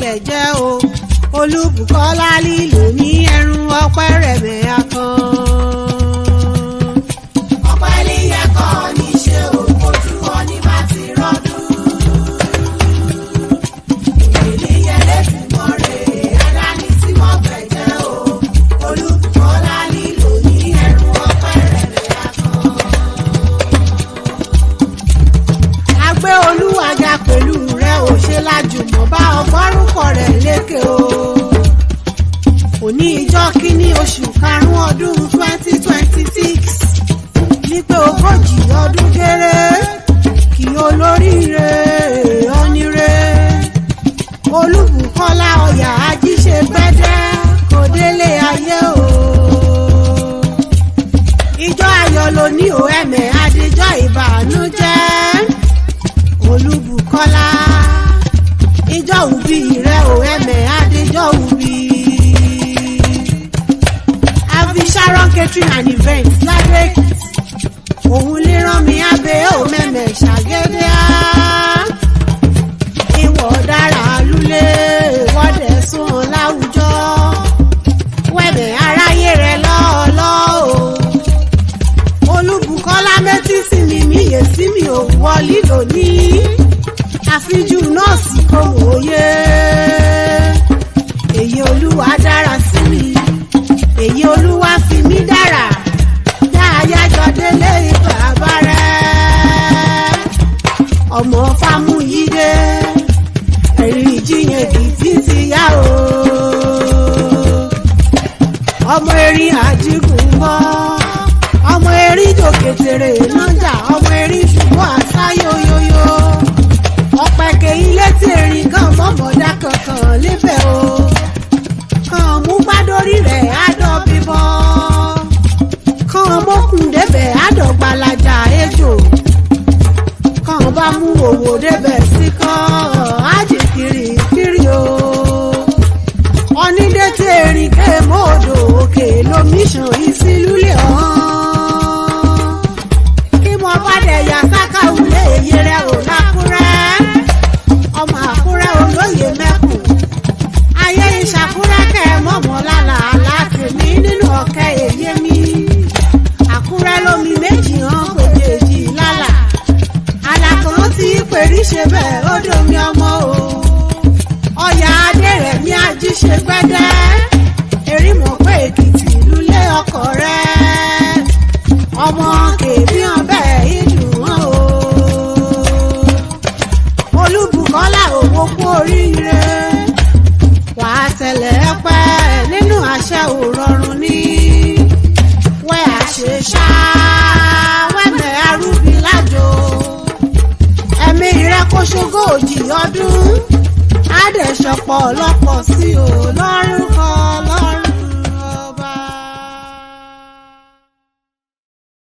tilẹ̀ jẹ́ o Olúbùkọ́lá lílò ní ẹrù ọpẹ́ rẹ̀ mẹ́ya kan. ọpẹ́ líyẹ kan ní ṣe òkojú wọn ní bá ti rọ́dún. ìlíyẹ lẹ́sìn mọ́rẹ̀ ẹ̀dání tí wọ́n gbẹ̀jẹ̀ o Olúbùkọ́lá lílò ní ẹrù ọpẹ́ rẹ̀ mẹ́ya kan. agbé olúwajà pẹ̀lú rẹ̀ ò ṣe lájùmọ̀ bá ọgbọ́rúkọ rẹ̀ lékè o. òní ìjọ́ kínní oṣù karùn-ún ọdún 2026 ní pé ogójì ọdún géré kí olóríire ọ̀nìrè Olúbùkọ́lá ọ̀yà Ajíṣẹ́gbẹ́dé kò délé ayé o. ìjọ ayọ̀ ló ní òẹ́mẹ̀ adéjọ́ ìbànújẹ́ Olúbùkọ́lá ìjọ òbí rẹ̀ òẹ́mẹ̀ adéjọ́ òbí. Sharon catering and events lábẹ́ òun lè rán mi abẹ́ ò mẹ́mẹ́ ṣàgẹ́dẹ́ á. ìwọ̀ dára lulẹ̀ wọ́dẹ̀ sún láwùjọ wẹ̀mẹ̀ aráyé rẹ̀ lọ́ọ̀lọ́ o. Olúbùkọ́lá mẹ́tí sí mi míyè sí mi ò wọ lílò ní àfijú nọ́ọ̀sì kò wòye. èyí Olúwa dára sí mi èyí Olúwa fi mí dára yáyájọ délé bàbá rẹ̀ ọmọ Fámúyídé Erijiyan-Ekiti ti yá o. ọmọ erin àjígùn mọ́ ọmọ erin jòkètèrè lọ́jà ọmọ erin ṣùgbọ́n àṣàyòyòyò ọ̀pẹ̀kẹ̀ ilé tí erin kan mọ́mọ́dá kankan lébẹ̀ o. kàn mú gbádórí rẹ̀ àdọ́bíbọ́ kàn mọ́kùn débẹ̀ àdọ́gbàlájà ejò kàn bá mú òwò débẹ̀ sí kan ájì kiri o. onídé tí erin ké mọ́ọ̀dọ̀ òkè lómíṣàn ìsílúlẹ̀ ọ̀hán kí mo bá dẹ̀ yà sákàwulẹ̀ èyí rẹ̀ ò lákúrẹ́ ọmọ Àkúrẹ́ olóyè mẹ́kùn ayé ìṣàkúrẹ́ kẹ́ mọ̀mọ́ lálá láti mí nínú ọ̀kẹ́ èyí mi Àkúrẹ́ lómi méjì hàn péjèèjì lálá àlàkàn tí pèrí ṣe bẹ́ẹ̀ ó domi ọmọ o. ọ̀yà Adérẹ̀mí Ajíṣẹ́gbẹ́dé Erinmope-Ekiti lulẹ̀ ọkọ rẹ̀ ọmọ kèmí ọbẹ̀ ìdùn hàn o. Olúbùkọ́lá òwò kú oríire wàá tẹ̀lé pẹ́ nínú àṣẹ òrọ̀rùn ní wẹ́ àṣeṣá wẹ́mẹ̀ arúbí lájò ẹ̀mí rẹ̀ kó ṣogójì ọdún á dẹ̀ ṣọ̀pọ̀ lọ́pọ̀ sí o lọ́rùn.